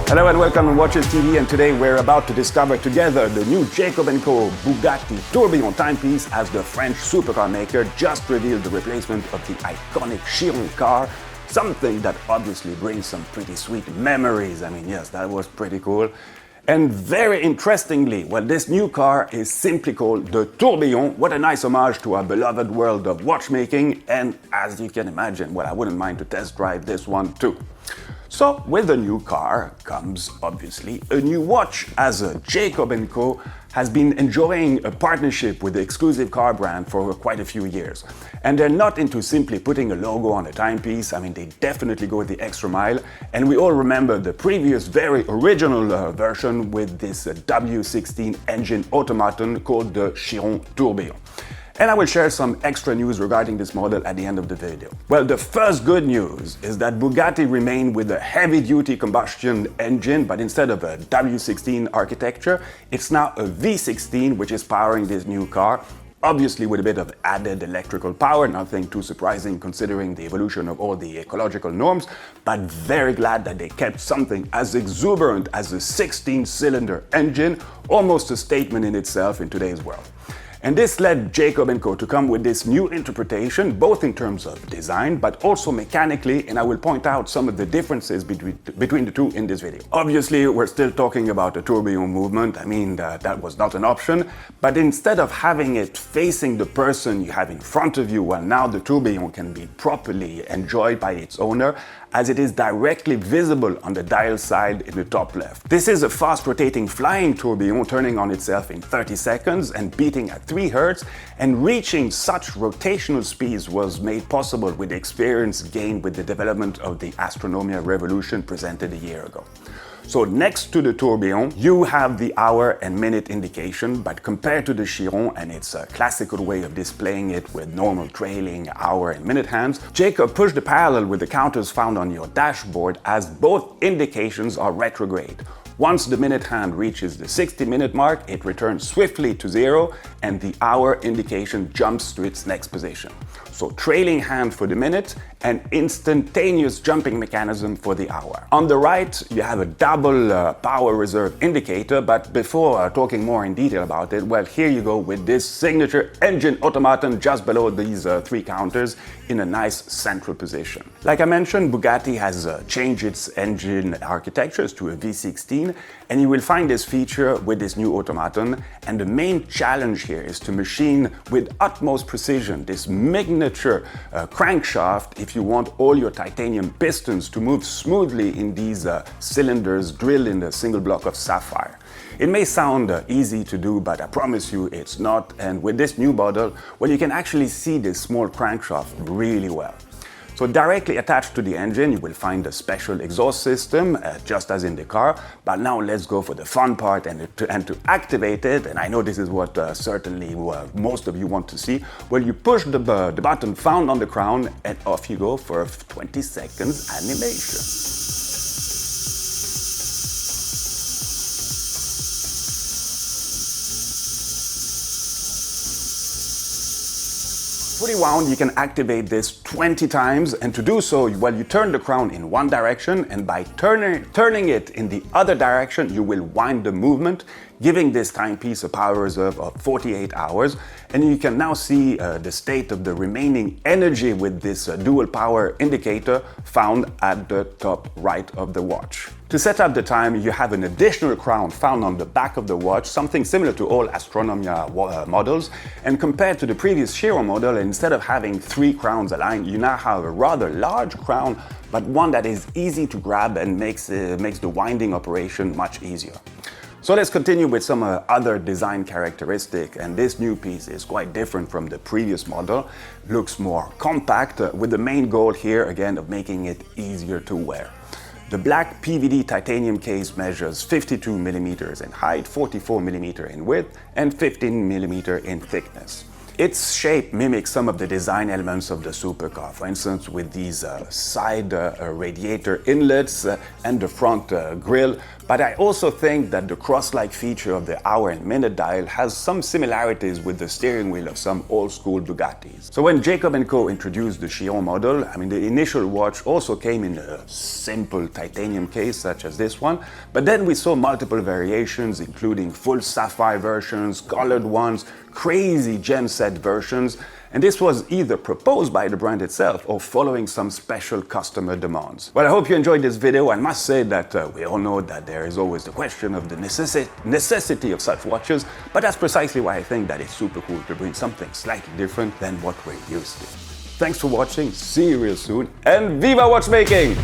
Hello and welcome to WatchesTV, and today we're about to discover together the new Jacob & Co. Bugatti Tourbillon timepiece, as the French supercar maker just revealed the replacement of the iconic Chiron car, something that obviously brings some pretty sweet memories. I mean, yes, that was pretty cool. And very interestingly, well, this new car is simply called the Tourbillon. What a nice homage to our beloved world of watchmaking, and as you can imagine, well, I wouldn't mind to test drive this one too. So, with the new car comes, obviously, a new watch, as Jacob & Co. has been enjoying a partnership with the exclusive car brand for quite a few years. And they're not into simply putting a logo on a timepiece. I mean, they definitely go the extra mile. And we all remember the previous very original version with this W16 engine automaton called the Chiron Tourbillon. And I will share some extra news regarding this model at the end of the video. Well, the first good news is that Bugatti remained with a heavy-duty combustion engine, but instead of a W16 architecture, it's now a V16 which is powering this new car. Obviously with a bit of added electrical power, nothing too surprising considering the evolution of all the ecological norms, but very glad that they kept something as exuberant as a 16-cylinder engine, almost a statement in itself in today's world. And this led Jacob & Co. to come with this new interpretation, both in terms of design, but also mechanically, and I will point out some of the differences between the two in this video. Obviously, we're still talking about the tourbillon movement. I mean, that was not an option, but instead of having it facing the person you have in front of you, well, now the tourbillon can be properly enjoyed by its owner, as it is directly visible on the dial side in the top left. This is a fast rotating flying tourbillon turning on itself in 30 seconds and beating at 3 Hz, and reaching such rotational speeds was made possible with the experience gained with the development of the Astronomia Revolution presented a year ago. So next to the tourbillon, you have the hour and minute indication, but compared to the Chiron and its classical way of displaying it with normal trailing hour and minute hands, Jacob pushed the parallel with the counters found on your dashboard, as both indications are retrograde. Once the minute hand reaches the 60-minute mark, it returns swiftly to 0, and the hour indication jumps to its next position. So trailing hand for the minute and instantaneous jumping mechanism for the hour. On the right, you have a double power reserve indicator, but before talking more in detail about it, well, here you go with this signature engine automaton just below these 3 counters in a nice central position. Like I mentioned, Bugatti has changed its engine architectures to a V16, and you will find this feature with this new automaton, and the main challenge here is to machine with utmost precision this miniature crankshaft if you want all your titanium pistons to move smoothly in these cylinders drilled in a single block of sapphire. It may sound easy to do, but I promise you it's not, and with this new model, well, you can actually see this small crankshaft really well. So directly attached to the engine, you will find a special exhaust system, just as in the car. But now let's go for the fun part, and to activate it, and I know this is what certainly most of you want to see, well, you push the button found on the crown, and off you go for a 20 seconds animation. Fully wound, you can activate this 20 times, and to do so, well, you turn the crown in one direction, and by turning it in the other direction, you will wind the movement, giving this timepiece a power reserve of 48 hours. And you can now see the state of the remaining energy with this dual power indicator found at the top right of the watch. To set up the time, you have an additional crown found on the back of the watch, something similar to all Astronomia models. And compared to the previous Chiron model, instead of having 3 crowns aligned, you now have a rather large crown, but one that is easy to grab and makes the winding operation much easier. So let's continue with some other design characteristic, and this new piece is quite different from the previous model. Looks more compact, with the main goal here again of making it easier to wear. The black PVD titanium case measures 52 mm in height, 44 mm in width, and 15 mm in thickness. Its shape mimics some of the design elements of the supercar, for instance with these side radiator inlets and the front grille, But I also think that the cross-like feature of the hour and minute dial has some similarities with the steering wheel of some old-school Bugattis. So when Jacob & Co. introduced the Chiron model, the initial watch also came in a simple titanium case such as this one, but then we saw multiple variations, including full sapphire versions, colored ones, crazy gem set versions, and this was either proposed by the brand itself or following some special customer demands. Well, I hope you enjoyed this video. I must say that we all know that there is always the question of the necessity of such watches, but that's precisely why I think that it's super cool to bring something slightly different than what we're used to. Thanks for watching, see you real soon, and viva watchmaking!